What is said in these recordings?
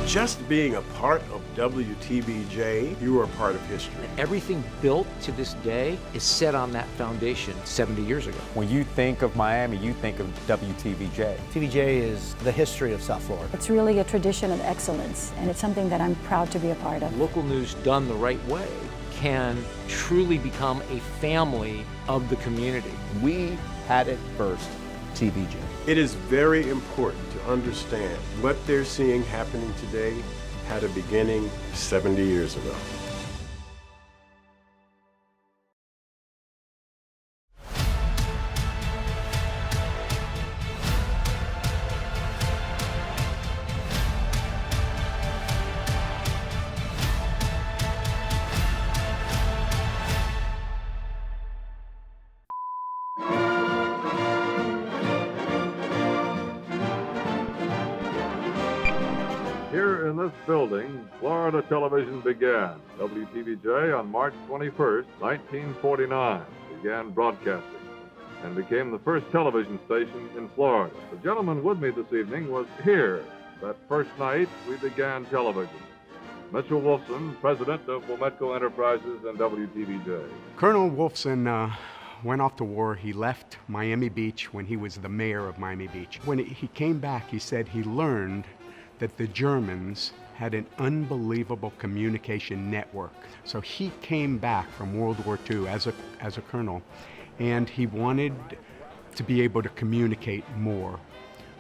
Just being a part of WTVJ, you are a part of history. And everything built to this day is set on that foundation 70 years ago. When you think of Miami, you think of WTVJ. TVJ is the history of South Florida. It's really a tradition of excellence, and it's something that I'm proud to be a part of. Local news done the right way can truly become a family of the community. We had it first, TVJ. It is very important to understand what they're seeing happening today had a beginning 70 years ago. Here in this building, Florida television began. WTVJ on March 21st, 1949, began broadcasting and became the first television station in Florida. The gentleman with me this evening was here that first night we began television. Mitchell Wolfson, president of Wometco Enterprises and WTVJ. Colonel Wolfson went off to war. He left Miami Beach when he was the mayor of Miami Beach. When he came back, he said he learned that the Germans had an unbelievable communication network. So he came back from World War II as a colonel, and he wanted to be able to communicate more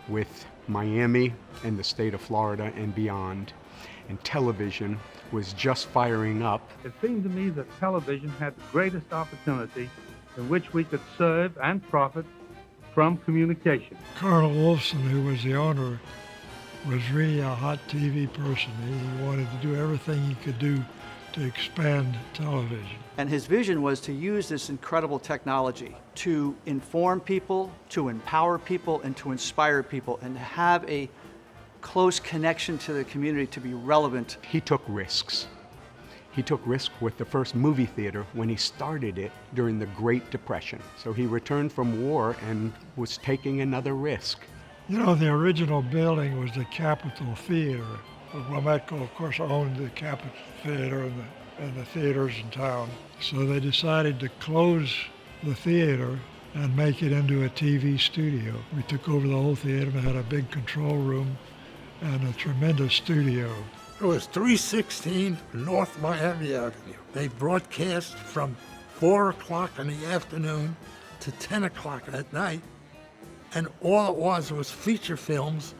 with Miami and the state of Florida and beyond. And television was just firing up. It seemed to me that television had the greatest opportunity in which we could serve and profit from communication. Colonel Wolfson, who was the owner, was really a hot TV person. He wanted to do everything he could do to expand television. And his vision was to use this incredible technology to inform people, to empower people, and to inspire people, and to have a close connection to the community to be relevant. He took risks. He took risks with the first movie theater when he started it during the Great Depression. So he returned from war and was taking another risk. You know, the original building was the Capitol Theater. Wometco, of course, owned the Capitol Theater and the theaters in town. So they decided to close the theater and make it into a TV studio. We took over the whole theater and had a big control room and a tremendous studio. It was 316 North Miami Avenue. They broadcast from 4 o'clock in the afternoon to 10 o'clock at night. And all it was feature films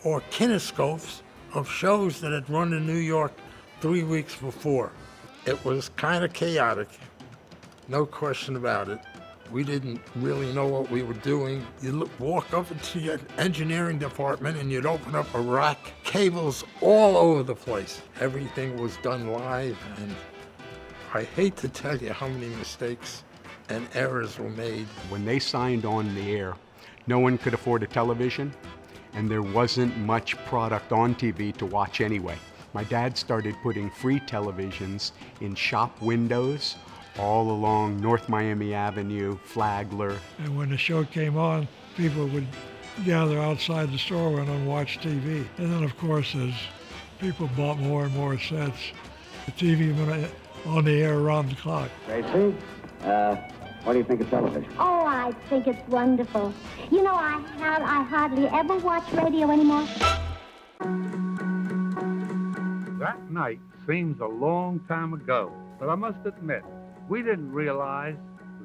or kinescopes of shows that had run in New York 3 weeks before. It was kind of chaotic, no question about it. We didn't really know what we were doing. You'd walk up into your engineering department and you'd open up a rack, cables all over the place. Everything was done live, and I hate to tell you how many mistakes and errors were made. When they signed on the air, no one could afford a television, and there wasn't much product on TV to watch anyway. My dad started putting free televisions in shop windows all along North Miami Avenue, Flagler. And when the show came on, people would gather outside the store window and watch TV. And then, of course, as people bought more and more sets, the TV went on the air around the clock. Tracy, what do you think of television? Oh, I think it's wonderful. You know, I hardly ever watch radio anymore. That night seems a long time ago, but I must admit, we didn't realize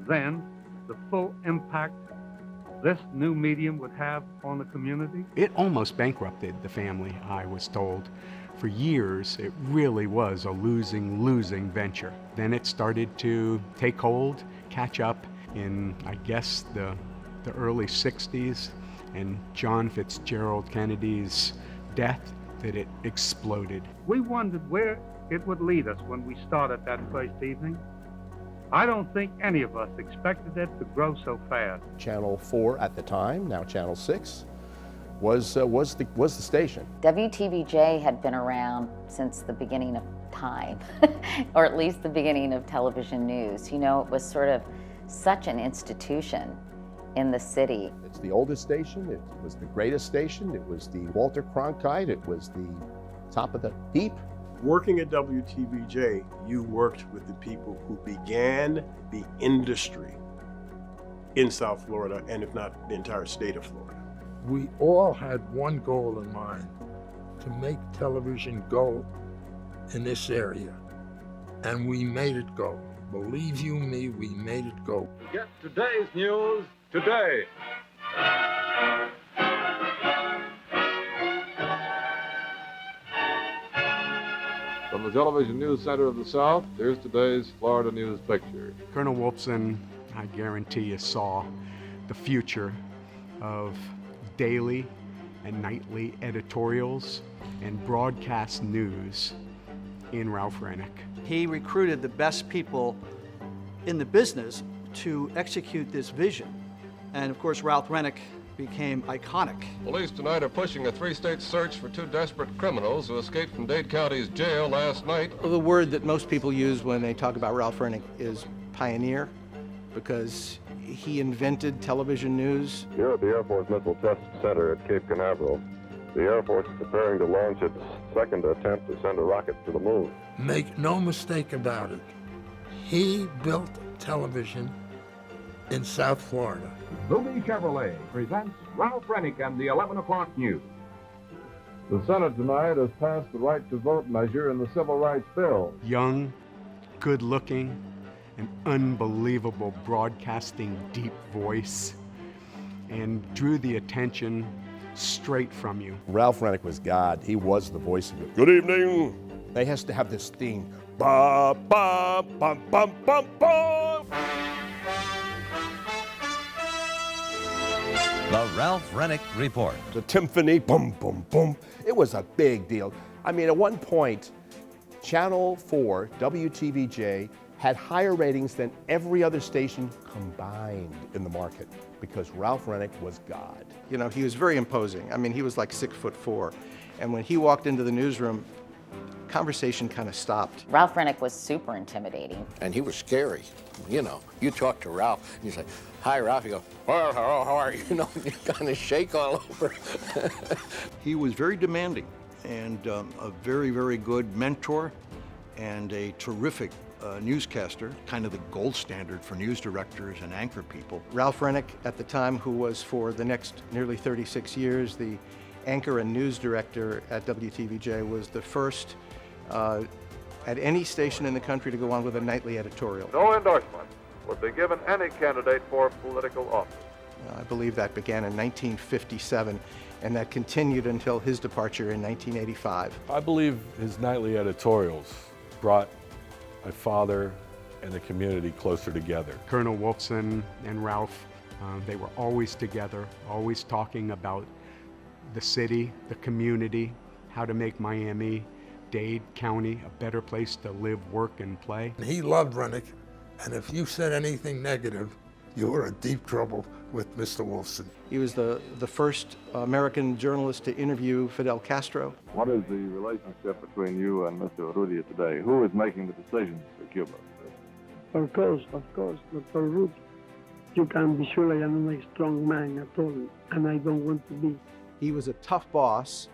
then the full impact this new medium would have on the community. It almost bankrupted the family, I was told. For years, it really was a losing venture. Then it started to take hold, catch up in, I guess, the early 60s, and John Fitzgerald Kennedy's death, that it exploded. We wondered where it would lead us when we started that first evening. I don't think any of us expected it to grow so fast. Channel 4 at the time, now Channel 6, was the station. WTVJ had been around since the beginning of time, or at least the beginning of television news. You know, it was sort of such an institution in the city. It's the oldest station, it was the greatest station, it was the Walter Cronkite, it was the top of the heap. Working at WTVJ, you worked with the people who began the industry in South Florida, and if not the entire state of Florida. We all had one goal in mind, to make television go in this area. And we made it go. Believe you me, we made it go. Get today's news today. From the Television News Center of the South, here's today's Florida News Picture. Colonel Wolfson, I guarantee you, saw the future of daily and nightly editorials and broadcast news in Ralph Rennick. He recruited the best people in the business to execute this vision. And of course, Ralph Rennick became iconic. Police tonight are pushing a three-state search for two desperate criminals who escaped from Dade County's jail last night. The word that most people use when they talk about Ralph Rennick is pioneer, because he invented television news. Here at the Air Force Missile Test Center at Cape Canaveral, the Air Force is preparing to launch its second attempt to send a rocket to the moon. Make no mistake about it, he built television in South Florida. Booby Chevrolet presents Ralph Rennick and the 11 o'clock news. The Senate tonight has passed the right to vote measure in the Civil Rights Bill. Young, good-looking, an unbelievable broadcasting deep voice, and drew the attention straight from you. Ralph Rennick was God. He was the voice of it. Good evening. They has to have this theme. Ba ba bum bum bum bum. The Ralph Rennick Report. The timpani, boom, boom, boom. It was a big deal. I mean, at one point, Channel 4, WTVJ, had higher ratings than every other station combined in the market because Ralph Rennick was God. You know, he was very imposing. I mean, he was like 6'4". And when he walked into the newsroom, conversation kind of stopped. Ralph Rennick was super intimidating. And he was scary. You know, you talk to Ralph, and you say, "Hi, Ralph." You go, "Oh, hello, how are you?" You know, you kind of shake all over. He was very demanding and a very, very good mentor and a terrific newscaster, kind of the gold standard for news directors and anchor people. Ralph Rennick, at the time, who was for the next nearly 36 years the anchor and news director at WTVJ, was the first at any station in the country to go on with a nightly editorial. No endorsement would be given any candidate for political office. I believe that began in 1957, and that continued until his departure in 1985. I believe his nightly editorials brought my father and the community closer together. Colonel Wolfson and Ralph, they were always together, always talking about the city, the community, how to make Miami-Dade County a better place to live, work, and play. He loved Rennick, and if you said anything negative, you were in deep trouble with Mr. Wolfson. He was the first American journalist to interview Fidel Castro. What is the relationship between you and Mr. Urrutia today? Who is making the decisions for Cuba? Of course, Dr. Urrutia. You can be sure I am not a strong man at all, and I don't want to be. He was a tough boss.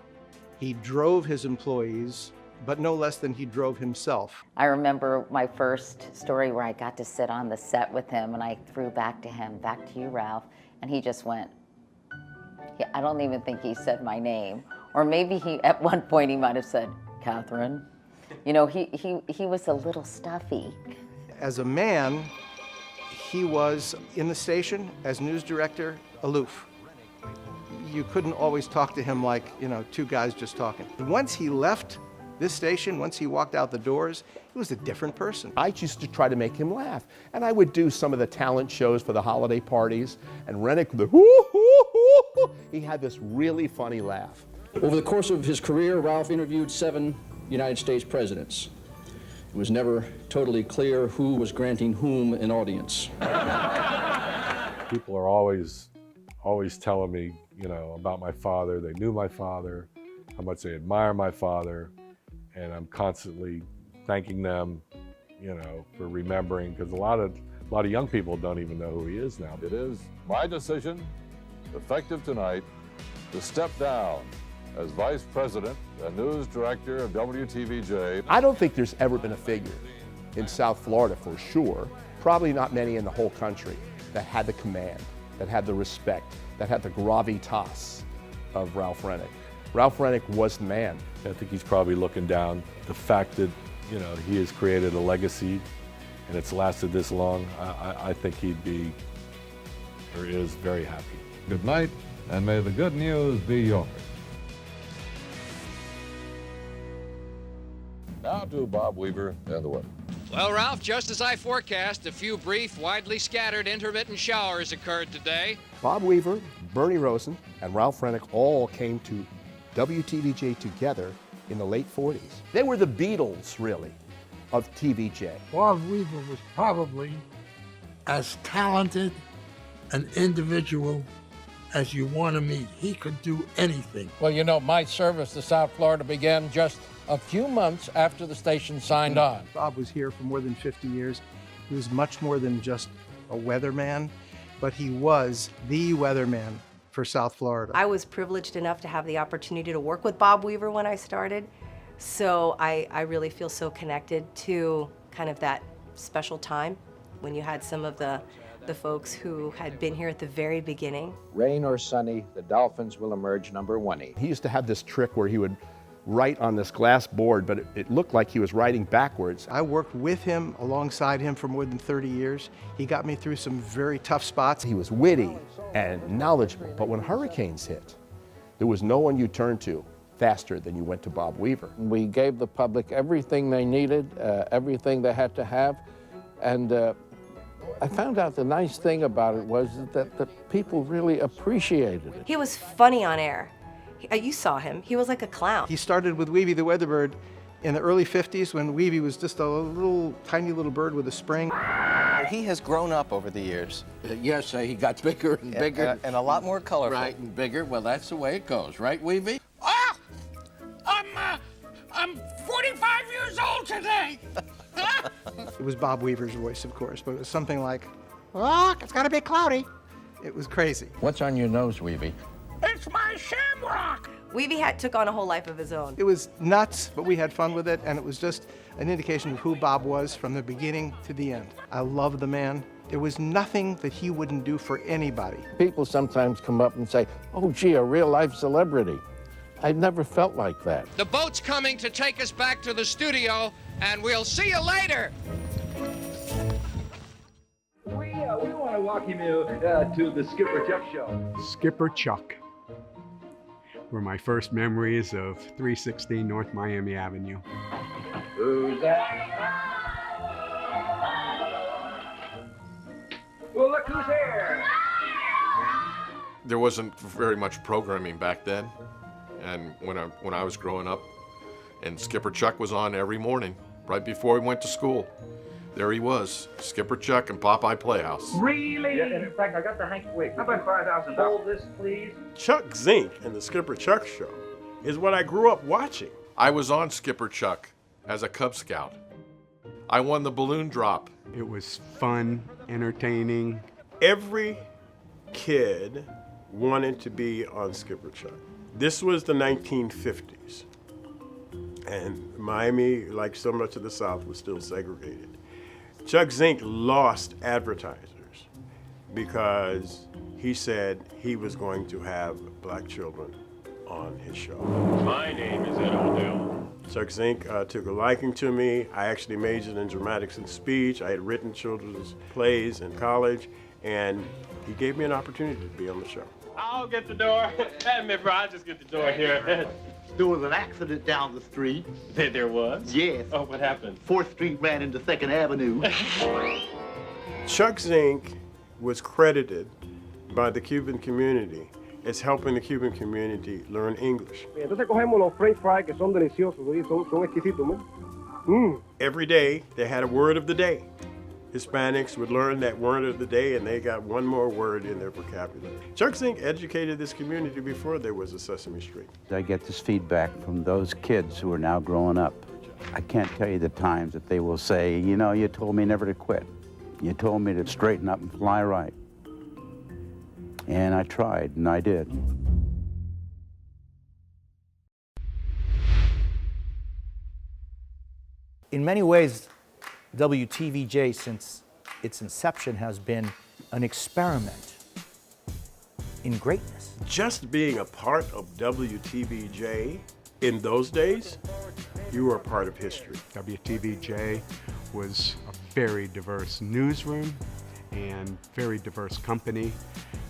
He drove his employees, but no less than he drove himself. I remember my first story where I got to sit on the set with him, and I threw back to him, "Back to you, Ralph," and he just went. I don't even think he said my name, or maybe at one point he might have said, "Catherine." You know, he was a little stuffy. As a man, he was in the station as news director, aloof. You couldn't always talk to him like, you know, two guys just talking. Once he left this station, once he walked out the doors, he was a different person. I used to try to make him laugh, and I would do some of the talent shows for the holiday parties, and Rennick, he had this really funny laugh. Over the course of his career, Ralph interviewed 7 United States presidents. It was never totally clear who was granting whom an audience. People are always telling me, you know, about my father. They knew my father, how much they admire my father, and I'm constantly thanking them, you know, for remembering, because a lot of A lot of young people don't even know who he is now. It is my decision, effective tonight, to step down as Vice President and News Director of WTVJ. I don't think there's ever been a figure in South Florida for sure, probably not many in the whole country, that had the command, that had the respect, that had the gravitas of Ralph Rennick. Ralph Rennick was the man. I think he's probably looking down the fact that, you know, he has created a legacy and it's lasted this long. I think he'd be, or is, very happy. Good night, and may the good news be yours. Now to Bob Weaver and the weather. Well, Ralph, just as I forecast, a few brief, widely scattered, intermittent showers occurred today. Bob Weaver, Bernie Rosen, and Ralph Rennick all came to WTVJ together in the late 40s. They were the Beatles, really, of TVJ. Bob Weaver was probably as talented an individual as you want to meet. He could do anything. Well, you know, my service to South Florida began just a few months after the station signed on. Bob was here for more than 50 years. He was much more than just a weatherman, but he was the weatherman for South Florida. I was privileged enough to have the opportunity to work with Bob Weaver when I started, so I really feel so connected to kind of that special time when you had some of the folks who had been here at the very beginning. Rain or sunny, the Dolphins will emerge number 1. He used to have this trick where he would write on this glass board, but it looked like he was writing backwards. I worked with him, alongside him for more than 30 years. He got me through some very tough spots. He was witty and knowledgeable, but when hurricanes hit, there was no one you turned to faster than you went to Bob Weaver. We gave the public everything they needed, everything they had to have, and I found out the nice thing about it was that the people really appreciated it. He was funny on air. You saw him. He was like a clown. He started with Weavy the Weatherbird in the early 50s when Weavy was just a little, tiny little bird with a spring. He has grown up over the years. Yes, he got bigger and bigger. And a lot more colorful. Right, and bigger. Well, that's the way it goes, right, Weavy? Ah! I'm 45 years old today! It was Bob Weaver's voice, of course, but it was something like, "Look, it's gonna be cloudy." It was crazy. What's on your nose, Weavy? It's my shamrock! Weavy took on a whole life of his own. It was nuts, but we had fun with it, and it was just an indication of who Bob was from the beginning to the end. I love the man. There was nothing that he wouldn't do for anybody. People sometimes come up and say, "Oh, gee, a real-life celebrity." I've never felt like that. The boat's coming to take us back to the studio, and we'll see you later. We want to welcome you to the Skipper Chuck Show. Skipper Chuck were my first memories of 316 North Miami Avenue. Who's that? Well, look who's here. There wasn't very much programming back then, and when I was growing up, and Skipper Chuck was on every morning right before we went to school. There he was, Skipper Chuck and Popeye Playhouse. Really? Yeah, and in fact, I got the Hank Wig. How about $5,000? Hold this, please. Chuck Zink and the Skipper Chuck Show is what I grew up watching. I was on Skipper Chuck as a Cub Scout. I won the balloon drop. It was fun, entertaining. Every kid wanted to be on Skipper Chuck. This was the 1950s, and Miami, like so much of the South, was still segregated. Chuck Zink lost advertisers because he said he was going to have black children on his show. My name is Ed Odell. Chuck Zink took a liking to me. I actually majored in dramatics and speech. I had written children's plays in college, and he gave me an opportunity to be on the show. I'll get the door. Remember, I'll just get the door here. There was an accident down the street. There was? Yes. Oh, what happened? 4th Street ran into 2nd Avenue. Chuck Zink was credited by the Cuban community as helping the Cuban community learn English. Entonces cogemos los french fries que son deliciosos, son exquisitos, ¿no? Every day they had a word of the day. Hispanics would learn that word of the day, and they got one more word in their vocabulary. Chuck Zink educated this community before there was a Sesame Street. I get this feedback from those kids who are now growing up. I can't tell you the times that they will say, you know, you told me never to quit. You told me to straighten up and fly right. And I tried, and I did. In many ways, WTVJ, since its inception, has been an experiment in greatness. Just being a part of WTVJ in those days, you were a part of history. WTVJ was a very diverse newsroom and very diverse company.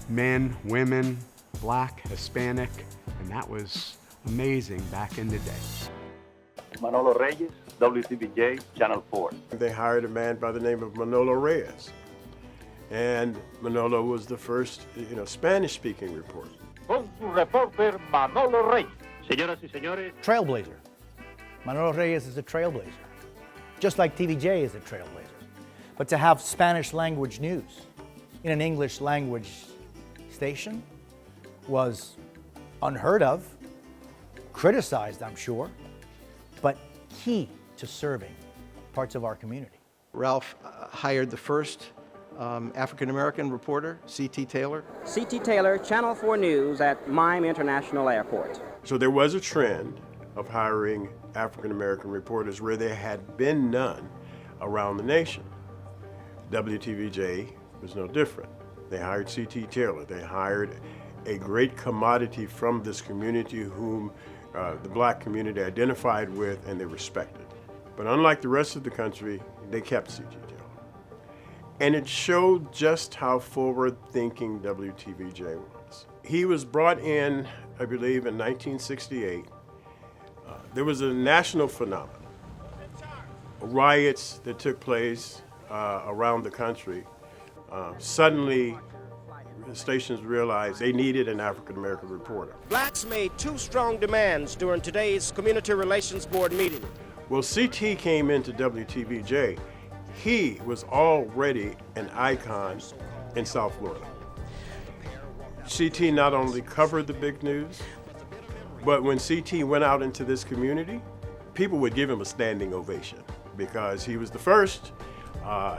Men, women, Black, Hispanic, and that was amazing back in the day. Manolo Reyes, WTVJ, Channel 4. They hired a man by the name of Manolo Reyes. And Manolo was the first, Spanish-speaking reporter. Con su reporter Manolo Reyes. Señoras y señores. Trailblazer. Manolo Reyes is a trailblazer, just like TVJ is a trailblazer. But to have Spanish language news in an English language station was unheard of, criticized, I'm sure, but key to serving parts of our community. Ralph hired the first African-American reporter, C.T. Taylor. C.T. Taylor, Channel 4 News at Mime International Airport. So there was a trend of hiring African-American reporters where there had been none around the nation. WTVJ was no different. They hired C.T. Taylor. They hired a great commodity from this community whom the Black community identified with and they respected. But unlike the rest of the country, they kept C.T. Taylor. And it showed just how forward-thinking WTVJ was. He was brought in, I believe, in 1968. There was a national phenomenon, riots that took place around the country. Suddenly, the stations realized they needed an African-American reporter. Blacks made two strong demands during today's Community Relations Board meeting. Well, CT came into WTVJ. He was already an icon in South Florida. CT not only covered the big news, but when CT went out into this community, people would give him a standing ovation because he was the first,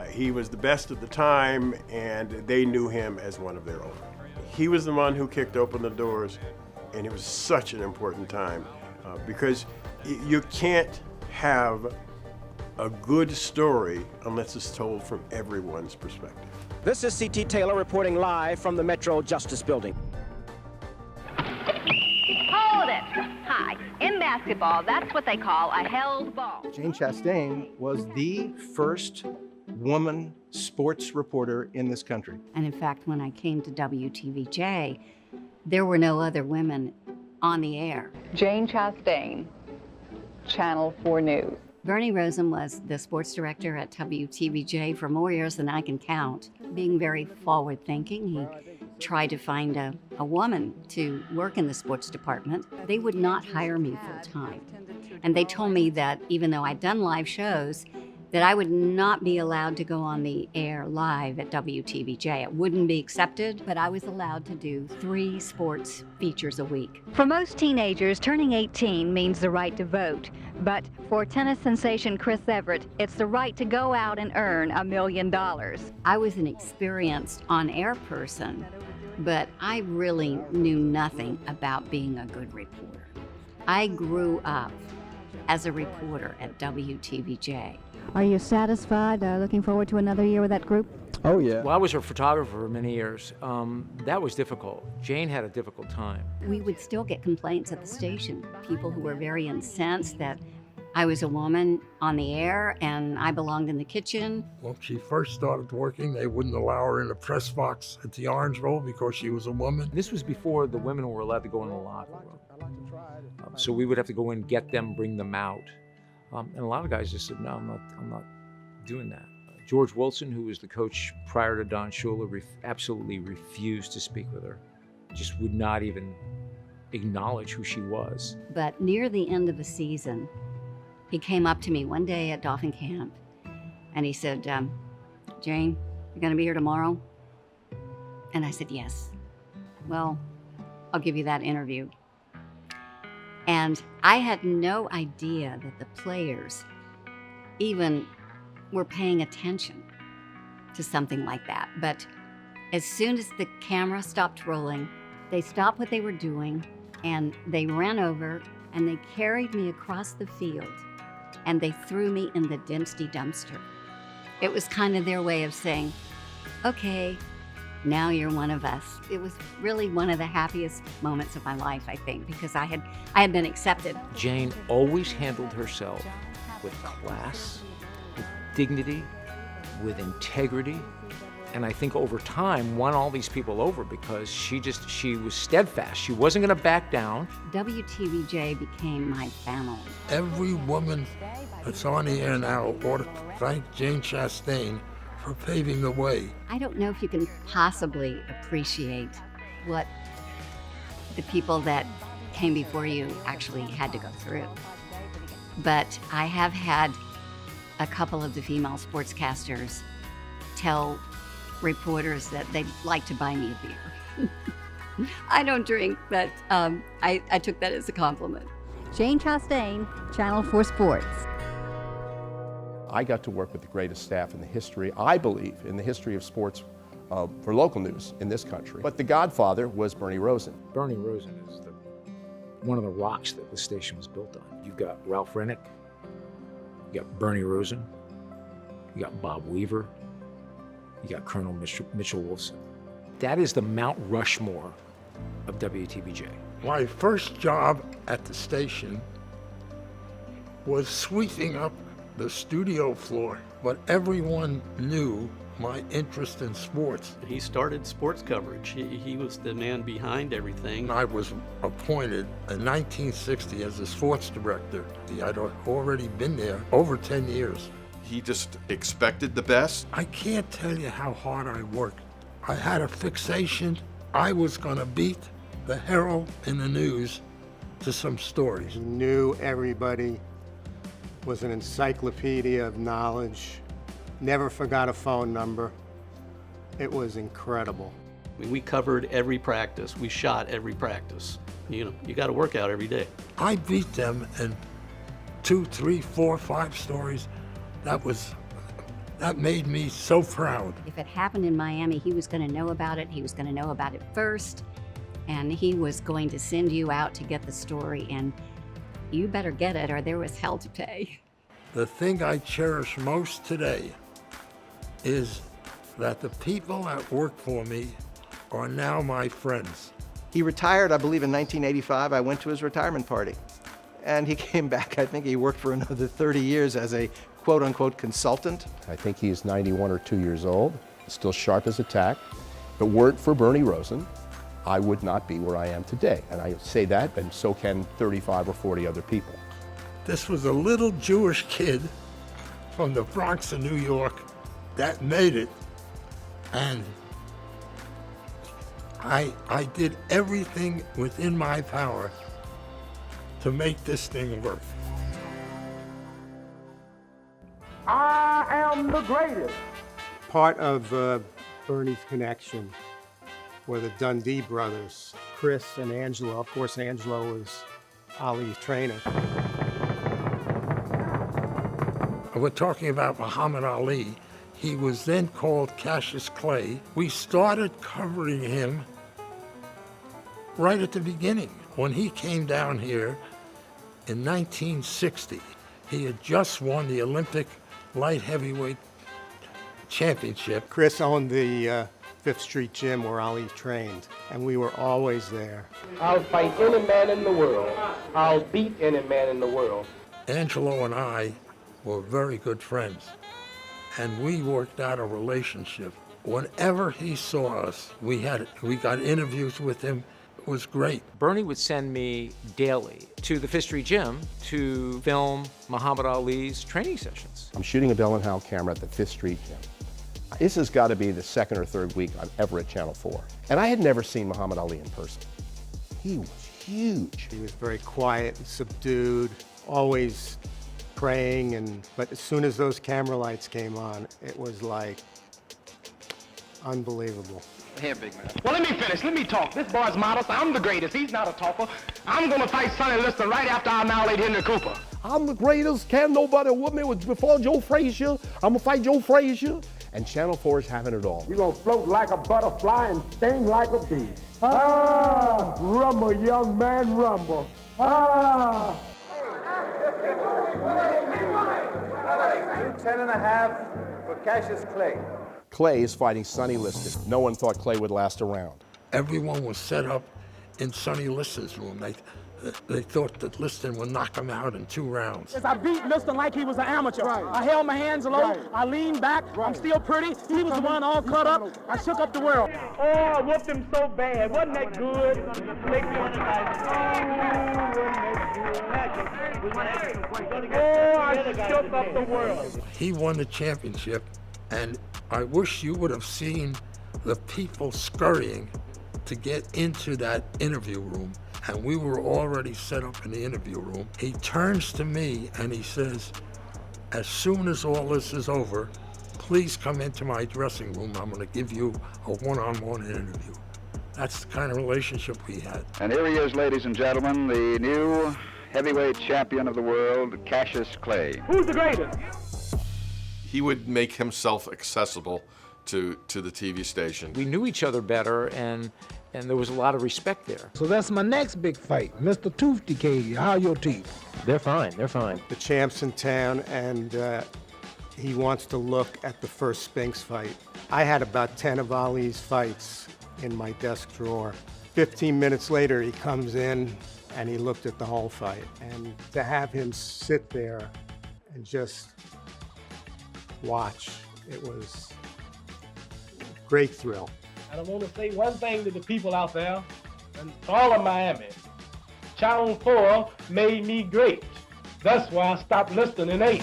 he was the best at the time, and they knew him as one of their own. He was the one who kicked open the doors, and it was such an important time because you can't have a good story unless it's told from everyone's perspective. This is C.T. Taylor reporting live from the Metro Justice Building. Hold it! Hi. In basketball, that's what they call a held ball. Jane Chastain was the first woman sports reporter in this country. And in fact, when I came to WTVJ, there were no other women on the air. Jane Chastain, Channel 4 News. Bernie Rosen was the sports director at WTVJ for more years than I can count. Being very forward-thinking, he tried to find a woman to work in the sports department. They would not hire me full-time. And they told me that even though I'd done live shows, that I would not be allowed to go on the air live at WTVJ. It wouldn't be accepted, but I was allowed to do 3 sports features a week. For most teenagers, turning 18 means the right to vote. But for tennis sensation Chris Everett, it's the right to go out and earn $1 million. I was an experienced on-air person, but I really knew nothing about being a good reporter. I grew up as a reporter at WTVJ. Are you satisfied, looking forward to another year with that group? Oh, yeah. Well, I was her photographer for many years. That was difficult. Jane had a difficult time. We would still get complaints at the station. People who were very incensed that I was a woman on the air and I belonged in the kitchen. When she first started working, they wouldn't allow her in the press box at the Orange Bowl because she was a woman. This was before the women were allowed to go in the locker room. So we would have to go in, get them, bring them out. And a lot of guys just said, no, I'm not doing that. George Wilson, who was the coach prior to Don Shula, absolutely refused to speak with her. Just would not even acknowledge who she was. But near the end of the season, he came up to me one day at Dolphin Camp and he said, Jane, you're gonna be here tomorrow? And I said, yes. Well, I'll give you that interview. And I had no idea that the players even were paying attention. to something like that. But as soon as the camera stopped rolling, they stopped what they were doing and they ran over and they carried me across the field and they threw me in the Dempsey dumpster. It was kind of their way of saying, okay, now you're one of us. It was really one of the happiest moments of my life, I think, because I had been accepted. Jane always handled herself with class, with dignity, with integrity, and I think over time won all these people over because she was steadfast. She wasn't going to back down. WTVJ became my family. Every woman that's on the air now ought to thank Jane Chastain for paving the way. I don't know if you can possibly appreciate what the people that came before you actually had to go through. But I have had a couple of the female sportscasters tell reporters that they'd like to buy me a beer. I don't drink, but I took that as a compliment. Jane Chastain, Channel 4 Sports. I got to work with the greatest staff in the history, I believe, in the history of sports for local news in this country. But the godfather was Bernie Rosen. Bernie Rosen is one of the rocks that the station was built on. You've got Ralph Rennick, you got Bernie Rosen, you got Bob Weaver, you got Colonel Mitchell Wolfson. That is the Mount Rushmore of WTVJ. My first job at the station was sweeping up the studio floor, but everyone knew my interest in sports. He started sports coverage. He was the man behind everything. I was appointed in 1960 as the sports director. I'd already been there over 10 years. He just expected the best. I can't tell you how hard I worked. I had a fixation. I was going to beat the Herald and the News to some stories. He knew everybody, was an encyclopedia of knowledge, never forgot a phone number. It was incredible. I mean, we covered every practice. We shot every practice. You got to work out every day. I beat them in 2, 3, 4, 5 stories. That made me so proud. If it happened in Miami, he was going to know about it. He was going to know about it first, and he was going to send you out to get the story, and you better get it or there was hell to pay. The thing I cherish most today is that the people that work for me are now my friends. He retired, I believe, in 1985. I went to his retirement party. And he came back, I think he worked for another 30 years as a quote-unquote consultant. I think he's 91 or 2 years old, still sharp as a tack. If it weren't for Bernie Rosen, I would not be where I am today. And I say that, and so can 35 or 40 other people. This was a little Jewish kid from the Bronx of New York that made it. And I did everything within my power to make this thing work. I am the greatest. Part of Bernie's connection were the Dundee brothers, Chris and Angelo. Of course, Angelo was Ali's trainer. We're talking about Muhammad Ali. He was then called Cassius Clay. We started covering him right at the beginning. When he came down here in 1960, he had just won the Olympic light heavyweight championship. Chris owned the Fifth Street Gym where Ali trained, and we were always there. I'll fight any man in the world. I'll beat any man in the world. Angelo and I were very good friends, and we worked out a relationship. Whenever he saw us, we got interviews with him. It was great. Bernie would send me daily to the Fifth Street Gym to film Muhammad Ali's training sessions. I'm shooting a Bell & Howell camera at the Fifth Street Gym. This has got to be the second or third week I'm ever at Channel 4. And I had never seen Muhammad Ali in person. He was huge. He was very quiet and subdued, always praying, but as soon as those camera lights came on, it was like unbelievable. Here, big man. Well, let me finish. Let me talk. This boy's modest. I'm the greatest. He's not a talker. I'm going to fight Sonny Liston right after I annihilate Henry Cooper. I'm the greatest. Can't nobody whoop me before Joe Frazier. I'm going to fight Joe Frazier. And Channel 4 is having it all. You're gonna float like a butterfly and sting like a bee. Ah, rumble, young man, rumble. Ah. 10.5 for Cassius Clay. Clay is fighting Sonny Liston. No one thought Clay would last around. Everyone was set up in Sonny Liston's room. They thought that Liston would knock him out in 2 rounds. I beat Liston like he was an amateur. Right. I held my hands low. Right. I leaned back. Right. I'm still pretty. He was the one all cut up. I shook up the world. Oh, I whooped him so bad. Wasn't that good? Oh, I shook up the world. He won the championship, and I wish you would have seen the people scurrying to get into that interview room. And we were already set up in the interview room. He turns to me and he says, as soon as all this is over, please come into my dressing room. I'm gonna give you a one-on-one interview. That's the kind of relationship we had. And here he is, ladies and gentlemen, the new heavyweight champion of the world, Cassius Clay. Who's the greatest? He would make himself accessible to the TV station. We knew each other better, and there was a lot of respect there. So that's my next big fight. Mr. Tooth Decay, how are your teeth? They're fine, they're fine. The champ's in town, and he wants to look at the first Spinks fight. I had about 10 of Ali's fights in my desk drawer. 15 minutes later, he comes in, and he looked at the whole fight. And to have him sit there and just watch, it was a great thrill. And I want to say one thing to the people out there, and all of Miami. Channel 4 made me great. That's why I stopped listening in 8.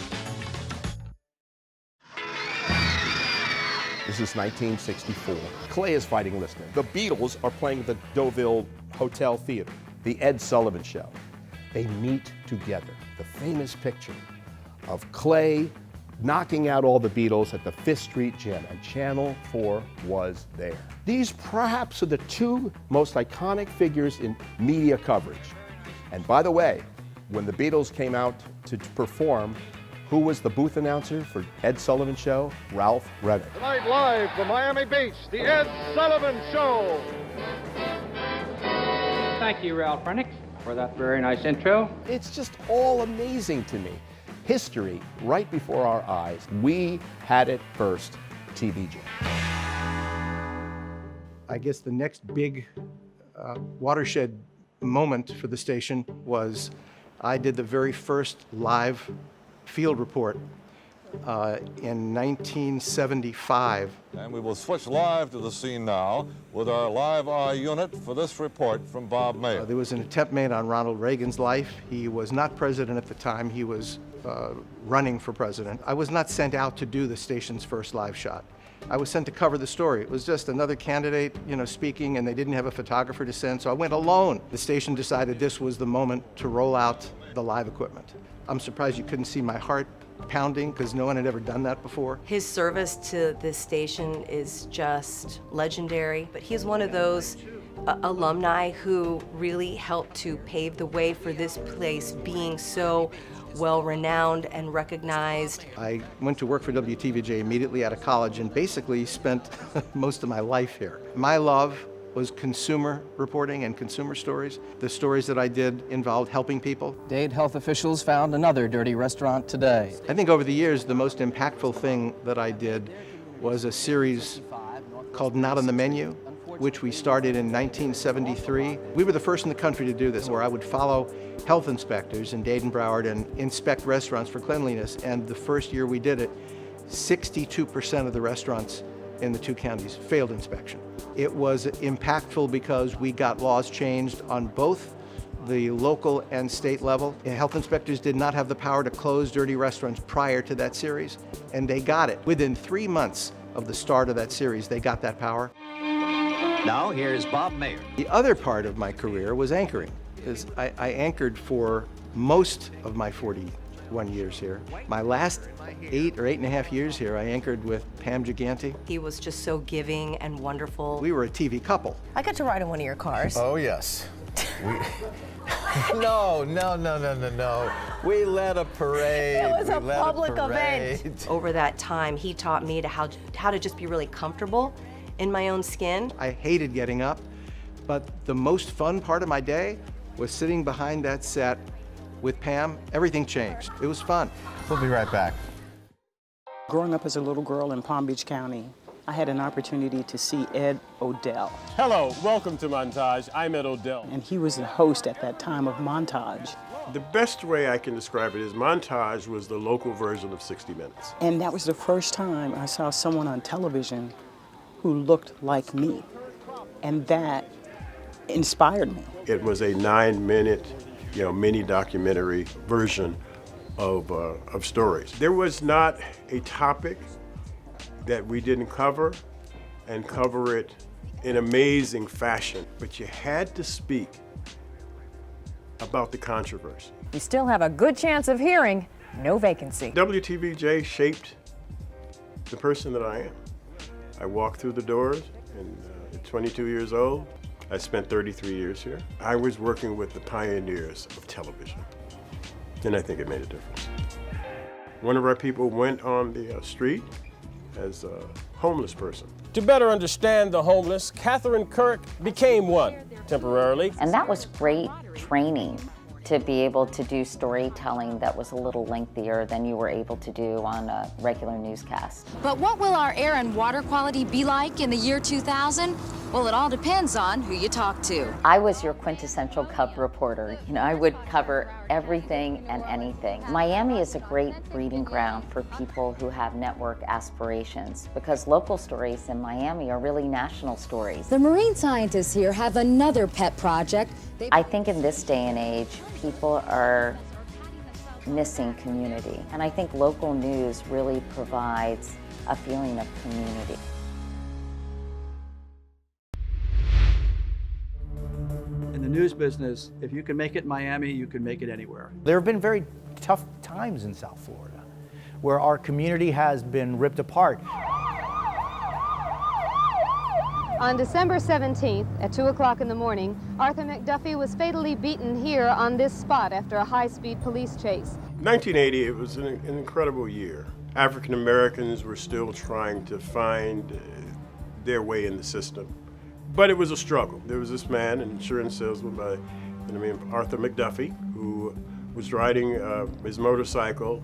This is 1964. Clay is fighting Liston. The Beatles are playing at the Deauville Hotel Theater, the Ed Sullivan Show. They meet together. The famous picture of Clay knocking out all the Beatles at the Fifth Street Gym, and Channel 4 was there. These perhaps are the 2 most iconic figures in media coverage. And by the way, when the Beatles came out to perform, who was the booth announcer for Ed Sullivan Show? Ralph Reddick. Tonight live from Miami Beach, the Ed Sullivan Show. Thank you, Ralph Reddick, for that very nice intro. It's just all amazing to me. History right before our eyes. We had it first, TVJ. I guess the next big watershed moment for the station was I did the very first live field report in 1975. And we will switch live to the scene now with our live eye unit for this report from Bob Mayer. There was an attempt made on Ronald Reagan's life. He was not president at the time. He was running for president. I was not sent out to do the station's first live shot. I was sent to cover the story. It was just another candidate, speaking, and they didn't have a photographer to send, so I went alone. The station decided this was the moment to roll out the live equipment. I'm surprised you couldn't see my heart pounding, because no one had ever done that before. His service to this station is just legendary, but he's one of those alumni who really helped to pave the way for this place being so well-renowned and recognized. I went to work for WTVJ immediately out of college and basically spent most of my life here. My love was consumer reporting and consumer stories. The stories that I did involved helping people. Dade health officials found another dirty restaurant today. I think over the years, the most impactful thing that I did was a series called Not on the Menu, which we started in 1973. We were the first in the country to do this, where I would follow health inspectors in Dade and Broward and inspect restaurants for cleanliness. And the first year we did it, 62% of the restaurants in the 2 counties failed inspection. It was impactful because we got laws changed on both the local and state level. Health inspectors did not have the power to close dirty restaurants prior to that series, and they got it. Within 3 months of the start of that series, they got that power. Now, here's Bob Mayer. The other part of my career was anchoring, because I anchored for most of my 41 years here. My last 8 or 8.5 years here, I anchored with Pam Gigante. He was just so giving and wonderful. We were a TV couple. I got to ride in one of your cars. Oh, yes. No. We led a parade. It was We a led public parade. event. Over that time, he taught me how to just be really comfortable in my own skin. I hated getting up, but the most fun part of my day was sitting behind that set with Pam. Everything changed. It was fun. We'll be right back. Growing up as a little girl in Palm Beach County, I had an opportunity to see Ed Odell. Hello, welcome to Montage. I'm Ed Odell. And he was the host at that time of Montage. The best way I can describe it is Montage was the local version of 60 Minutes. And that was the first time I saw someone on television who looked like me. And that inspired me. It was a 9-minute, mini documentary version of stories. There was not a topic that we didn't cover and cover it in amazing fashion, but you had to speak about the controversy. You still have a good chance of hearing no vacancy. WTVJ shaped the person that I am. I walked through the doors and at 22 years old, I spent 33 years here. I was working with the pioneers of television, and I think it made a difference. One of our people went on the street as a homeless person. To better understand the homeless, Catherine Kirk became one temporarily. And that was great training to be able to do storytelling that was a little lengthier than you were able to do on a regular newscast. But what will our air and water quality be like in the year 2000? Well, it all depends on who you talk to. I was your quintessential Cub reporter. I would cover everything and anything. Miami is a great breeding ground for people who have network aspirations because local stories in Miami are really national stories. The marine scientists here have another pet project. I think in this day and age, people are missing community. And I think local news really provides a feeling of community. In the news business, if you can make it in Miami, you can make it anywhere. There have been very tough times in South Florida where our community has been ripped apart. On December 17th at 2 o'clock in the morning, Arthur McDuffie was fatally beaten here on this spot after a high-speed police chase. 1980, it was an incredible year. African Americans were still trying to find their way in the system. But it was a struggle. There was this man, an insurance salesman by the name of Arthur McDuffie, who was riding his motorcycle,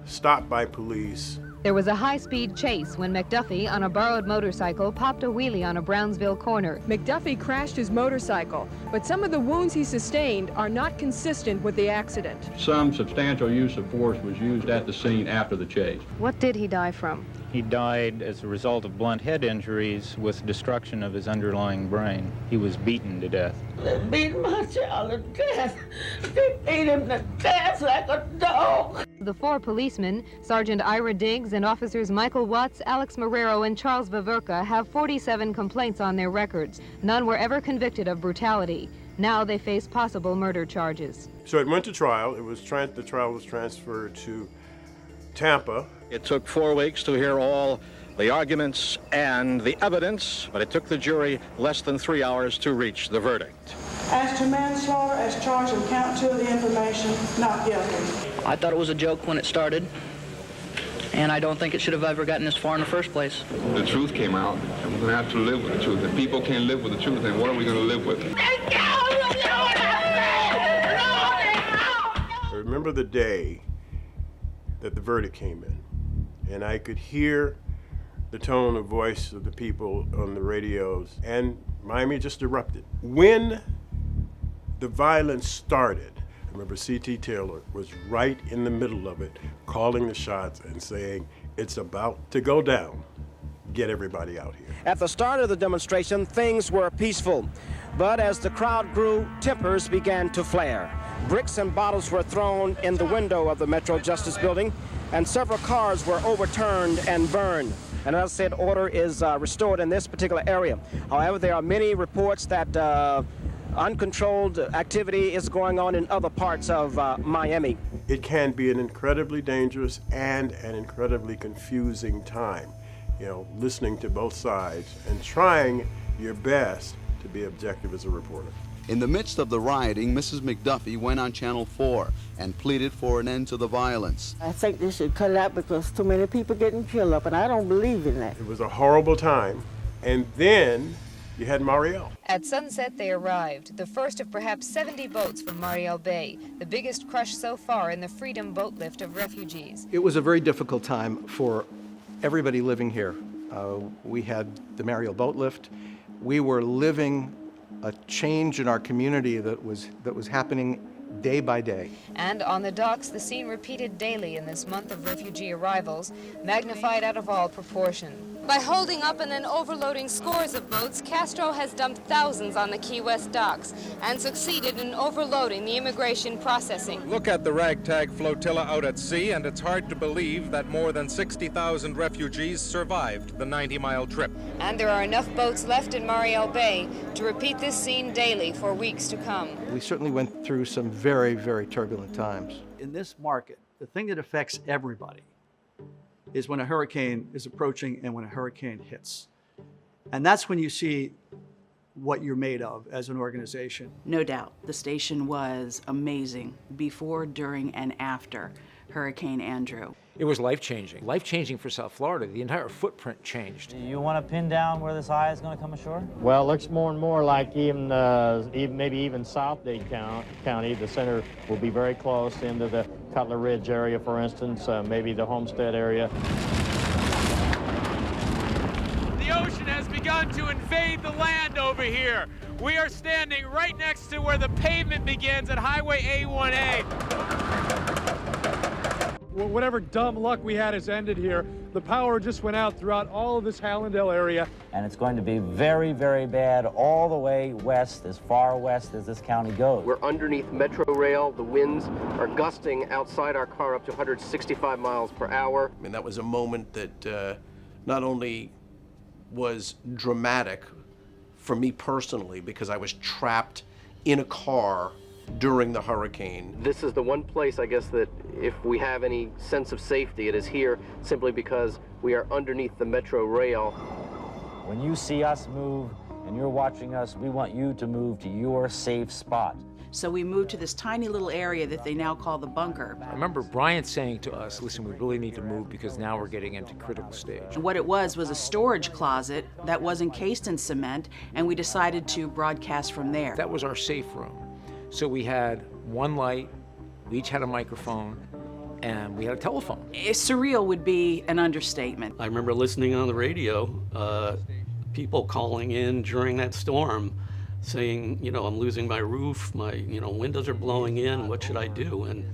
stopped by police. There was a high-speed chase when McDuffie, on a borrowed motorcycle, popped a wheelie on a Brownsville corner. McDuffie crashed his motorcycle, but some of the wounds he sustained are not consistent with the accident. Some substantial use of force was used at the scene after the chase. What did he die from? He died as a result of blunt head injuries with destruction of his underlying brain. He was beaten to death. They beat my child to death. They beat him to death like a dog. The four policemen, Sergeant Ira Diggs and officers Michael Watts, Alex Marrero, and Charles Viverka, have 47 complaints on their records. None were ever convicted of brutality. Now they face possible murder charges. So it went to trial. The trial was transferred to Tampa. It took 4 weeks to hear all the arguments and the evidence, but it took the jury less than 3 hours to reach the verdict. As to manslaughter, as charged in count 2 of the information, not guilty. I thought it was a joke when it started, and I don't think it should have ever gotten this far in the first place. The truth came out, and we're going to have to live with the truth. If people can't live with the truth, then what are we going to live with? I remember the day that the verdict came in, and I could hear the tone of voice of the people on the radios, and Miami just erupted. When the violence started, I remember C.T. Taylor was right in the middle of it, calling the shots and saying, "It's about to go down. Get everybody out here." At the start of the demonstration, things were peaceful. But as the crowd grew, tempers began to flare. Bricks and bottles were thrown in the window of the Metro Justice Building, and several cars were overturned and burned. And as I said, order is restored in this particular area. However, there are many reports that uncontrolled activity is going on in other parts of Miami. It can be an incredibly dangerous and an incredibly confusing time, listening to both sides and trying your best to be objective as a reporter. In the midst of the rioting, Mrs. McDuffie went on Channel 4 and pleaded for an end to the violence. I think they should cut it out because too many people getting killed up, and I don't believe in that. It was a horrible time. And then you had Mariel. At sunset, they arrived, the first of perhaps 70 boats from Mariel Bay, the biggest crush so far in the Freedom Boat Lift of refugees. It was a very difficult time for everybody living here. We had the Mariel Boat Lift. We were living a change in our community that was happening day by day. And on the docks, the scene repeated daily in this month of refugee arrivals, magnified out of all proportion. By holding up and then overloading scores of boats, Castro has dumped thousands on the Key West docks and succeeded in overloading the immigration processing. Look at the ragtag flotilla out at sea, and it's hard to believe that more than 60,000 refugees survived the 90-mile trip. And there are enough boats left in Mariel Bay to repeat this scene daily for weeks to come. We certainly went through some very, very turbulent times. In this market, the thing that affects everybody is when a hurricane is approaching and when a hurricane hits. And that's when you see what you're made of as an organization. No doubt, the station was amazing before, during, and after Hurricane Andrew. It was life-changing for South Florida. The entire footprint changed. You want to pin down where this eye is going to come ashore? Well, it looks more and more like maybe even South Dade County. The center will be very close into the Cutler Ridge area, for instance, maybe the Homestead area. The ocean has begun to invade the land over here. We are standing right next to where the pavement begins at Highway A1A. Whatever dumb luck we had has ended here. The power just went out throughout all of this Hallandale area. And it's going to be very, very bad all the way west, as far west as this county goes. We're underneath Metro Rail. The winds are gusting outside our car up to 165 miles per hour. And that was a moment that not only was dramatic for me personally, because I was trapped in a car during the hurricane. This is the one place, I guess, that if we have any sense of safety, it is here, simply because we are underneath the Metro Rail. When you see us move and you're watching us, we want you to move to your safe spot. So we moved to this tiny little area that they now call the bunker. I remember Bryant saying to us, listen, we really need to move because now we're getting into critical stage. And what it was a storage closet that was encased in cement, and we decided to broadcast from there. That was our safe room. So we had one light, we each had a microphone, and we had a telephone. Surreal would be an understatement. I remember listening on the radio, people calling in during that storm saying, I'm losing my roof, my, windows are blowing in, what should I do? And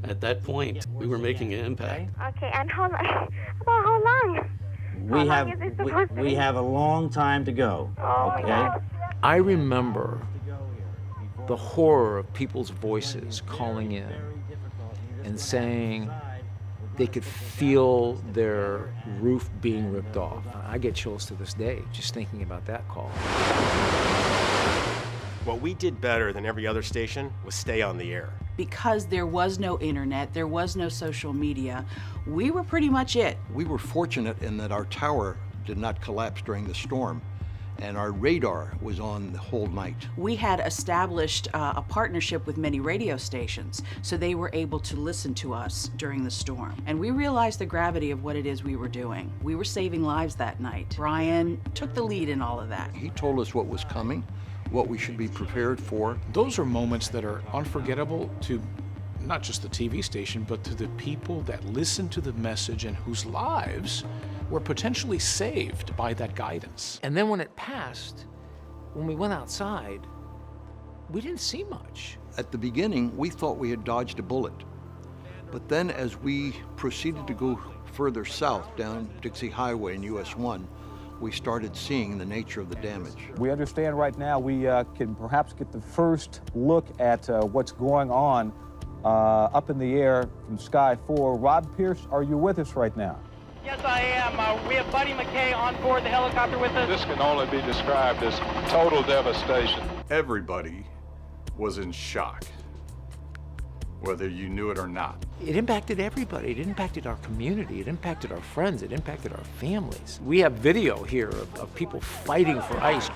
at that point, we were making an impact. Okay, and how long? We have a long time to go, okay? Yes. I remember the horror of people's voices calling in and saying they could feel their roof being ripped off. I get chills to this day just thinking about that call. What we did better than every other station was stay on the air. Because there was no internet, there was no social media, we were pretty much it. We were fortunate in that our tower did not collapse during the storm, and our radar was on the whole night. We had established a partnership with many radio stations, so they were able to listen to us during the storm. And we realized the gravity of what it is we were doing. We were saving lives that night. Brian took the lead in all of that. He told us what was coming, what we should be prepared for. Those are moments that are unforgettable to not just the TV station, but to the people that listened to the message and whose lives were potentially saved by that guidance. And then when it passed, when we went outside, we didn't see much. At the beginning, we thought we had dodged a bullet. But then as we proceeded to go further south down Dixie Highway and US 1, we started seeing the nature of the damage. We understand right now we can perhaps get the first look at what's going on up in the air from Sky 4. Rob Pierce, are you with us right now? Yes, I am. We have Buddy McKay on board the helicopter with us. This can only be described as total devastation. Everybody was in shock, whether you knew it or not. It impacted everybody. It impacted our community. It impacted our friends. It impacted our families. We have video here of people fighting for ice.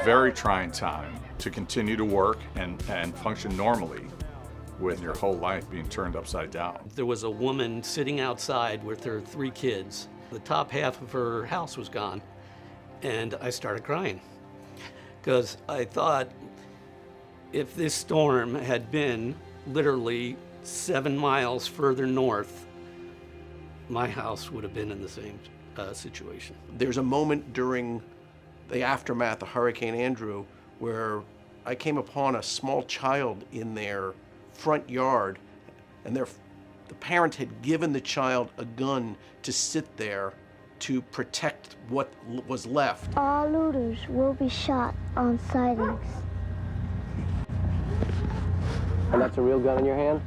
very trying time to continue to work and function normally with your whole life being turned upside down. There was a woman sitting outside with her 3 kids. The top half of her house was gone, and I started crying because I thought if this storm had been literally 7 miles further north, my house would have been in the same situation. There's a moment during the aftermath of Hurricane Andrew where I came upon a small child in their front yard, and the parent had given the child a gun to sit there to protect what was left. All looters will be shot on sightings. And that's a real gun in your hand?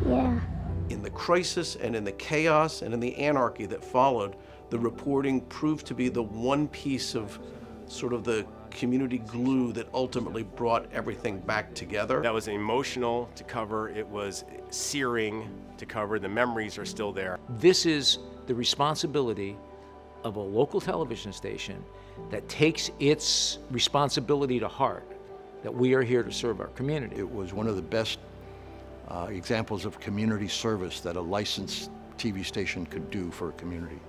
Yeah. In the crisis and in the chaos and in the anarchy that followed, the reporting proved to be the one piece of sort of the community glue that ultimately brought everything back together. That was emotional to cover. It was searing to cover. The memories are still there. This is the responsibility of a local television station that takes its responsibility to heart, that we are here to serve our community. It was one of the best examples of community service that a licensed TV station could do for a community.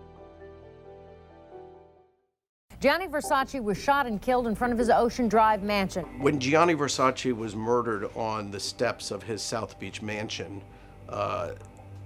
Gianni Versace was shot and killed in front of his Ocean Drive mansion. When Gianni Versace was murdered on the steps of his South Beach mansion,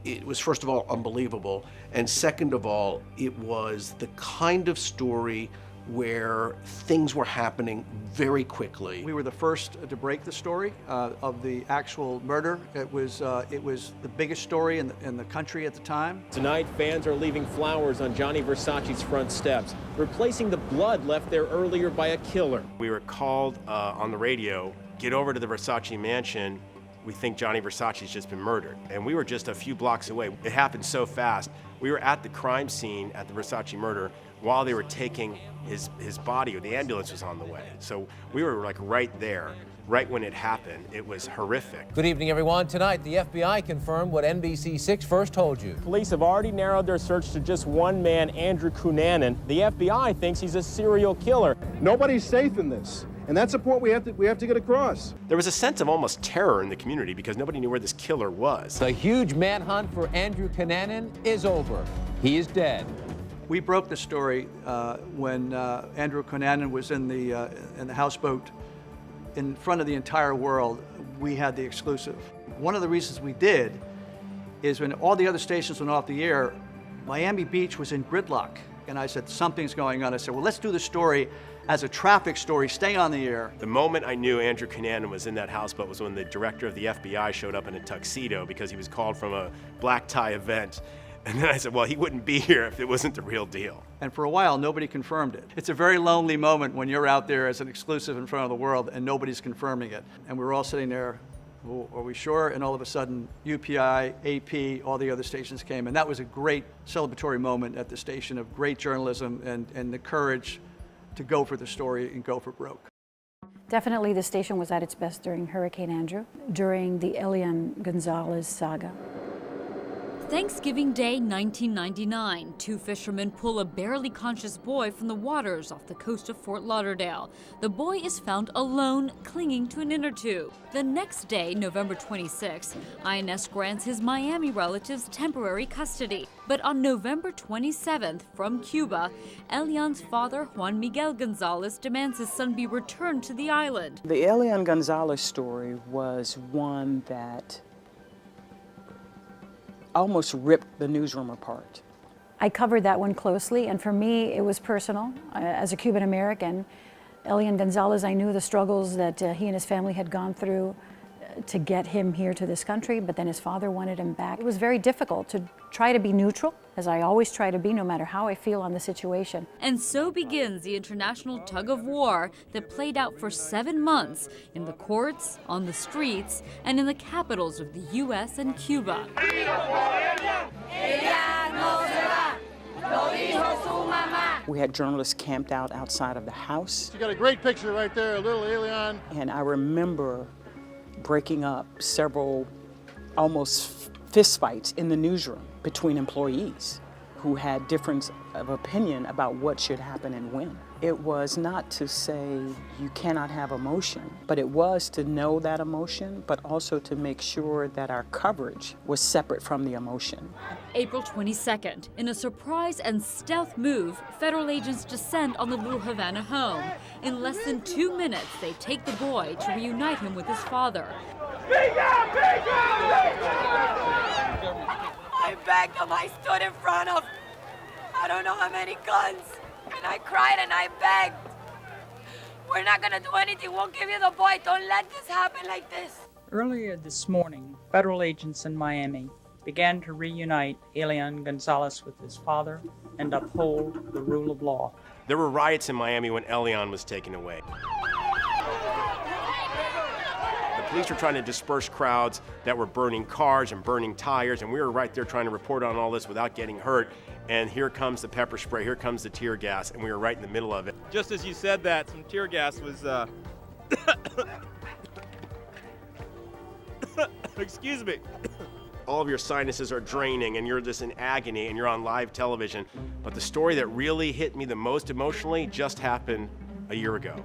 it was, first of all, unbelievable, and second of all, it was the kind of story where things were happening very quickly. We were the first to break the story of the actual murder. It was the biggest story in the country at the time. Tonight, fans are leaving flowers on Gianni Versace's front steps, replacing the blood left there earlier by a killer. We were called on the radio, get over to the Versace mansion. We think Gianni Versace's just been murdered. And we were just a few blocks away. It happened so fast. We were at the crime scene at the Versace murder while they were taking his body, or the ambulance was on the way. So we were like right there, right when it happened. It was horrific. Good evening, everyone. Tonight, the FBI confirmed what NBC6 first told you. Police have already narrowed their search to just one man, Andrew Cunanan. The FBI thinks he's a serial killer. Nobody's safe in this. And that's the point we have to get across. There was a sense of almost terror in the community because nobody knew where this killer was. The huge manhunt for Andrew Cunanan is over. He is dead. We broke the story when Andrew Cunanan was in the houseboat in front of the entire world. We had the exclusive. One of the reasons we did is when all the other stations went off the air, Miami Beach was in gridlock. And I said, something's going on. I said, well, let's do the story as a traffic story, stay on the air. The moment I knew Andrew Cunanan was in that houseboat was when the director of the FBI showed up in a tuxedo because he was called from a black tie event. And then I said, well, he wouldn't be here if it wasn't the real deal. And for a while, nobody confirmed it. It's a very lonely moment when you're out there as an exclusive in front of the world and nobody's confirming it. And we were all sitting there, oh, are we sure? And all of a sudden, UPI, AP, all the other stations came. And that was a great celebratory moment at the station of great journalism and the courage to go for the story and go for broke. Definitely the station was at its best during Hurricane Andrew, during the Elian Gonzalez saga. Thanksgiving Day 1999, 2 fishermen pull a barely conscious boy from the waters off the coast of Fort Lauderdale. The boy is found alone, clinging to an inner tube. The next day, November 26, INS grants his Miami relatives temporary custody. But on November 27th, from Cuba, Elian's father, Juan Miguel Gonzalez, demands his son be returned to the island. The Elian Gonzalez story was one that almost ripped the newsroom apart. I covered that one closely, and for me, it was personal. As a Cuban American, Elian Gonzalez, I knew the struggles that he and his family had gone through to get him here to this country, but then his father wanted him back. It was very difficult to try to be neutral, as I always try to be, no matter how I feel on the situation. And so begins the international tug of war that played out for 7 months in the courts, on the streets, and in the capitals of the U.S. and Cuba. We had journalists camped out outside of the house. You got a great picture right there, a little Elian. And I remember breaking up several almost fistfights in the newsroom between employees who had difference of opinion about what should happen and when. It was not to say you cannot have emotion, but it was to know that emotion, but also to make sure that our coverage was separate from the emotion. April 22nd, in a surprise and stealth move, federal agents descend on the Little Havana home. In less than 2 minutes, they take the boy to reunite him with his father. I begged him. I stood in front of I don't know how many guns, and I cried and I begged. We're not gonna do anything. We'll give you the boy. Don't let this happen like this. Earlier this morning, federal agents in Miami began to reunite Elian Gonzalez with his father and uphold the rule of law. There were riots in Miami when Elian was taken away. The police were trying to disperse crowds that were burning cars and burning tires, and we were right there trying to report on all this without getting hurt. And here comes the pepper spray, here comes the tear gas, and we were right in the middle of it. Just as you said that, some tear gas was, excuse me. All of your sinuses are draining, and you're just in agony, and you're on live television. But the story that really hit me the most emotionally just happened a year ago.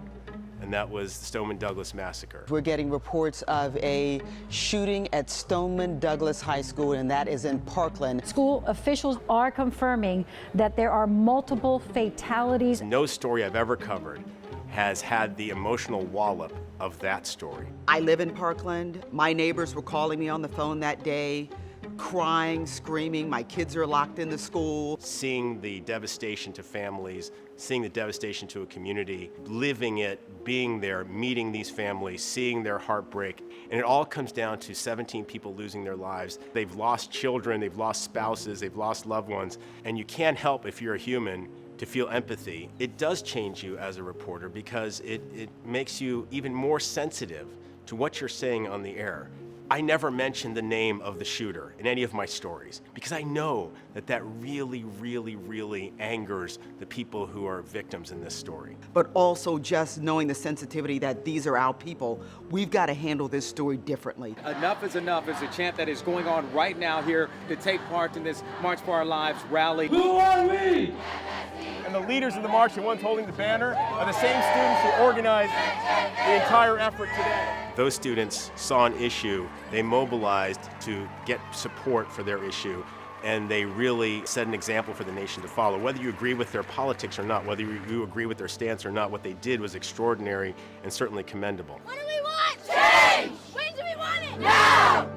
And that was the Stoneman Douglas massacre. We're getting reports of a shooting at Stoneman Douglas High School, and that is in Parkland. School officials are confirming that there are multiple fatalities. No story I've ever covered has had the emotional wallop of that story. I live in Parkland. My neighbors were calling me on the phone that day, crying, screaming. My kids are locked into school. Seeing the devastation to families, seeing the devastation to a community, living it, being there, meeting these families, seeing their heartbreak. And it all comes down to 17 people losing their lives. They've lost children, they've lost spouses, they've lost loved ones. And you can't help, if you're a human, to feel empathy. It does change you as a reporter because it makes you even more sensitive to what you're saying on the air. I never mention the name of the shooter in any of my stories because I know that that really, really, really angers the people who are victims in this story. But also just knowing the sensitivity that these are our people, we've got to handle this story differently. Enough is enough is a chant that is going on right now here to take part in this March for Our Lives rally. Who are we? And the leaders of the march, the ones holding the banner, are the same students who organized the entire effort today. Those students saw an issue, they mobilized to get support for their issue, and they really set an example for the nation to follow. Whether you agree with their politics or not, whether you agree with their stance or not, what they did was extraordinary and certainly commendable. What do we want? Change! When do we want it? Now!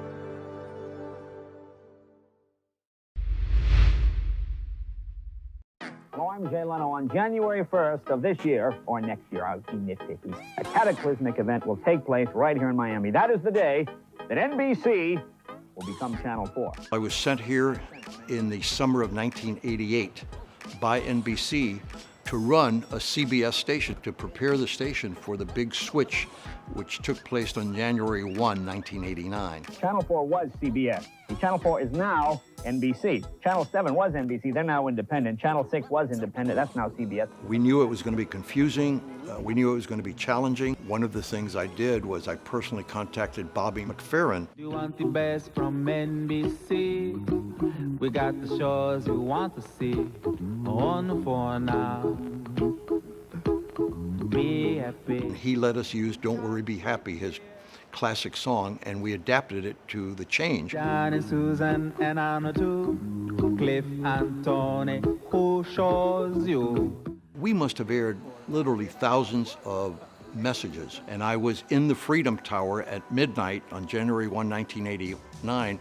Hello, I'm Jay Leno. On January 1st of this year, or next year, I'll be nitpicky, a cataclysmic event will take place right here in Miami. That is the day that NBC will become Channel 4. I was sent here in the summer of 1988 by NBC to run a CBS station, to prepare the station for the big switch, which took place on January 1, 1989. Channel 4 was CBS. Channel 4 is now NBC. Channel 7 was NBC. They're now independent. Channel 6 was independent. That's now CBS. We knew it was going to be confusing. We knew it was going to be challenging. One of the things I did was I personally contacted Bobby McFerrin. You want the best from NBC. We got the shows you want to see on the 4 now. Be happy. He let us use Don't Worry, Be Happy, his classic song, and we adapted it to the change. John and Susan and Anna too. Cliff and Tony, who shows you? We must have aired literally thousands of messages, and I was in the Freedom Tower at midnight on January 1, 1989,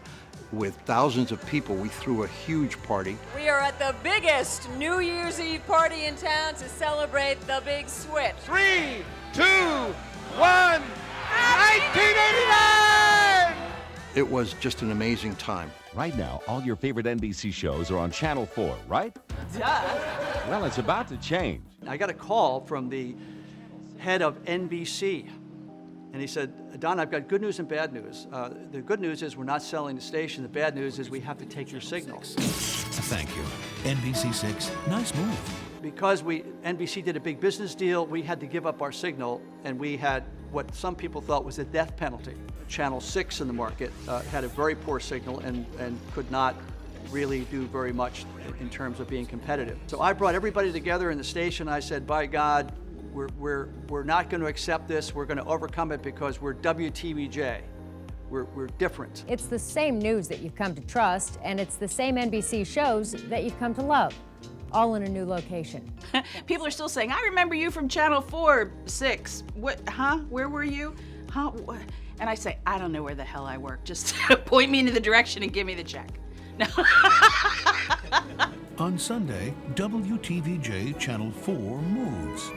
with thousands of people. We threw a huge party. We are at the biggest New Year's Eve party in town to celebrate the big switch. 3, 2, 1, 1989! It was just an amazing time. Right now, all your favorite NBC shows are on Channel 4, right? Duh. Well, it's about to change. I got a call from the head of NBC, and he said, Don, I've got good news and bad news. The good news is we're not selling the station. The bad news is we have to take your signal. Thank you. NBC6, nice move. Because NBC did a big business deal, we had to give up our signal, and we had what some people thought was a death penalty. Channel 6 in the market had a very poor signal and could not really do very much in terms of being competitive. So I brought everybody together in the station. I said, by God, we're not going to accept this. We're going to overcome it because we're WTVJ. We're different. It's the same news that you've come to trust, and it's the same NBC shows that you've come to love, all in a new location. People are still saying, I remember you from Channel 4, 6. What, huh? Where were you? Huh? What? And I say, I don't know where the hell I work. Just point me into the direction and give me the check. No. On Sunday, WTVJ Channel 4 moves.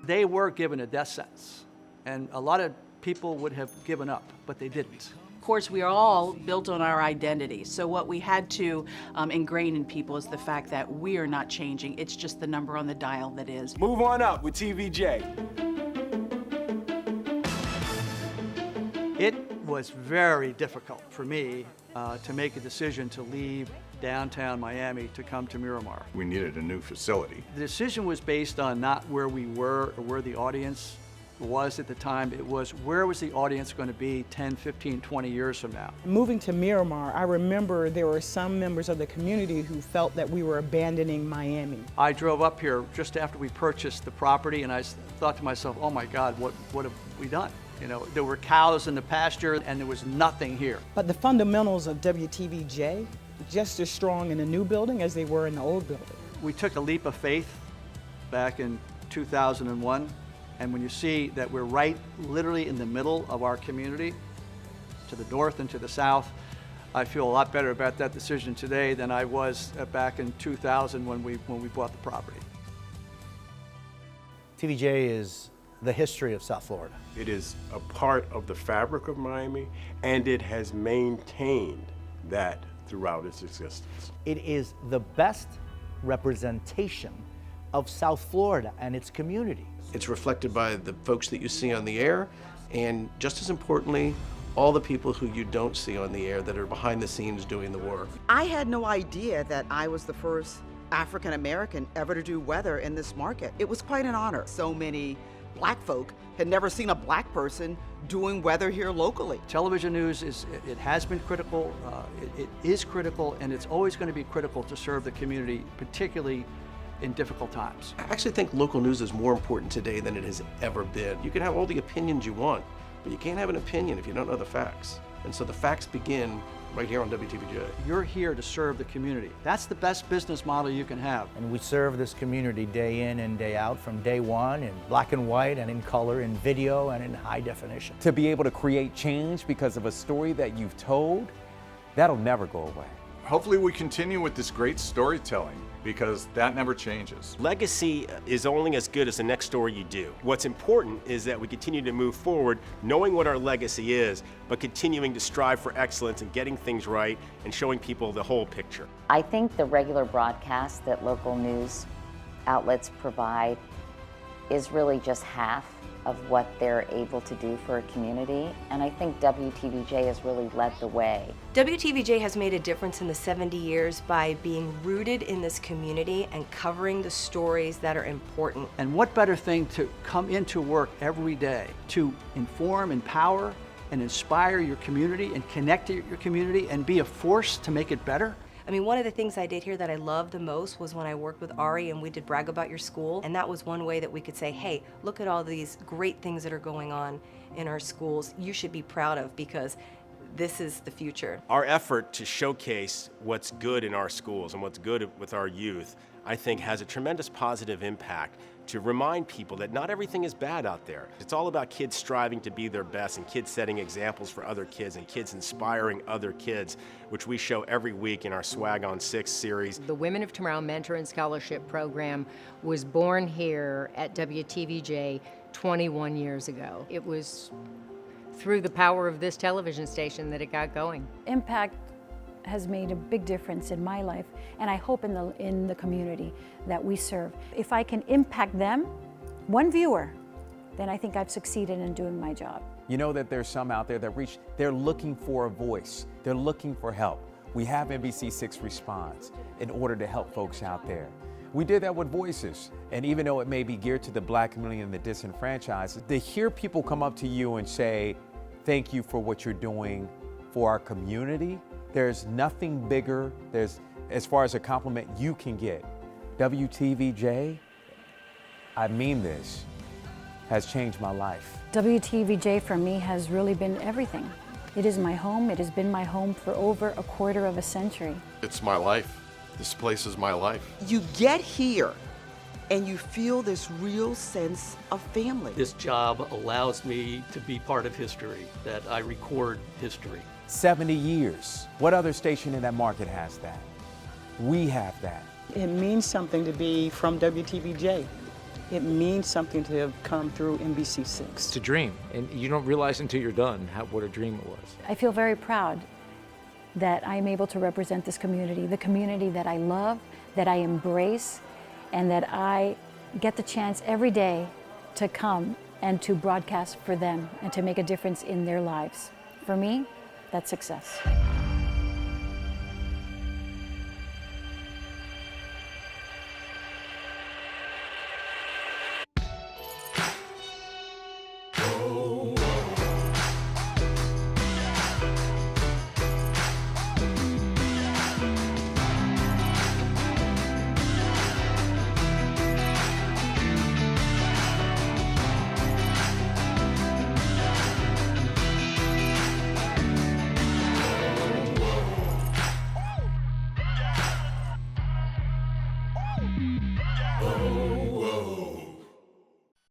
They were given a death sentence, and a lot of people would have given up, but they didn't. Of course, we are all built on our identity. So what we had to ingrain in people is the fact that we are not changing. It's just the number on the dial that is. Move on up with TVJ. It was very difficult for me to make a decision to leave downtown Miami to come to Miramar. We needed a new facility. The decision was based on not where we were or where the audience was at the time. It was where was the audience going to be 10, 15, 20 years from now. Moving to Miramar, I remember there were some members of the community who felt that we were abandoning Miami. I drove up here just after we purchased the property, and I thought to myself, oh my God, what have we done? You know, there were cows in the pasture and there was nothing here. But the fundamentals of WTVJ, just as strong in the new building as they were in the old building. We took a leap of faith back in 2001, and when you see that we're right literally in the middle of our community, to the north and to the south, I feel a lot better about that decision today than I was back in 2000 when we bought the property. TVJ is the history of South Florida. It is a part of the fabric of Miami, and it has maintained that throughout its existence. It is the best representation of South Florida and its community. It's reflected by the folks that you see on the air, and just as importantly, all the people who you don't see on the air that are behind the scenes doing the work. I had no idea that I was the first African American ever to do weather in this market. It was quite an honor. So many Black folk had never seen a Black person doing weather here locally. Television news it has been critical, it is critical, and it's always going to be critical to serve the community, particularly in difficult times. I actually think local news is more important today than it has ever been. You can have all the opinions you want, but you can't have an opinion if you don't know the facts. And so the facts begin right here on WTVJ. You're here to serve the community. That's the best business model you can have. And we serve this community day in and day out, from day one, in black and white and in color, in video and in high definition. To be able to create change because of a story that you've told, that'll never go away. Hopefully we continue with this great storytelling, because that never changes. Legacy is only as good as the next story you do. What's important is that we continue to move forward, knowing what our legacy is, but continuing to strive for excellence and getting things right and showing people the whole picture. I think the regular broadcast that local news outlets provide is really just half of what they're able to do for a community, and I think WTVJ has really led the way. WTVJ has made a difference in the 70 years by being rooted in this community and covering the stories that are important. And what better thing to come into work every day to inform, empower, and inspire your community and connect to your community and be a force to make it better? I mean, one of the things I did here that I loved the most was when I worked with Ari and we did Brag About Your School, and that was one way that we could say, hey, look at all these great things that are going on in our schools. You should be proud of, because this is the future. Our effort to showcase what's good in our schools and what's good with our youth, I think, has a tremendous positive impact to remind people that not everything is bad out there. It's all about kids striving to be their best and kids setting examples for other kids and kids inspiring other kids, which we show every week in our Swag on 6 series. The Women of Tomorrow Mentor and Scholarship Program was born here at WTVJ 21 years ago. It was through the power of this television station that it got going. Impact has made a big difference in my life, and I hope in the community that we serve. If I can impact them, one viewer, then I think I've succeeded in doing my job. You know that there's some out there that they're looking for a voice. They're looking for help. We have NBC6 Response in order to help folks out there. We did that with Voices, and even though it may be geared to the Black community and the disenfranchised, to hear people come up to you and say, thank you for what you're doing for our community, There's nothing bigger, as far as a compliment you can get. WTVJ, I mean this, has changed my life. WTVJ for me has really been everything. It is my home. It has been my home for over a quarter of a century. It's my life. This place is my life. You get here and you feel this real sense of family. This job allows me to be part of history, that I record history. 70 years. What other station in that market has that? We have that. It means something to be from WTVJ. It means something to have come through NBC6. It's a dream, and you don't realize until you're done what a dream it was. I feel very proud that I'm able to represent this community, the community that I love, that I embrace, and that I get the chance every day to come and to broadcast for them and to make a difference in their lives. For me, that's success.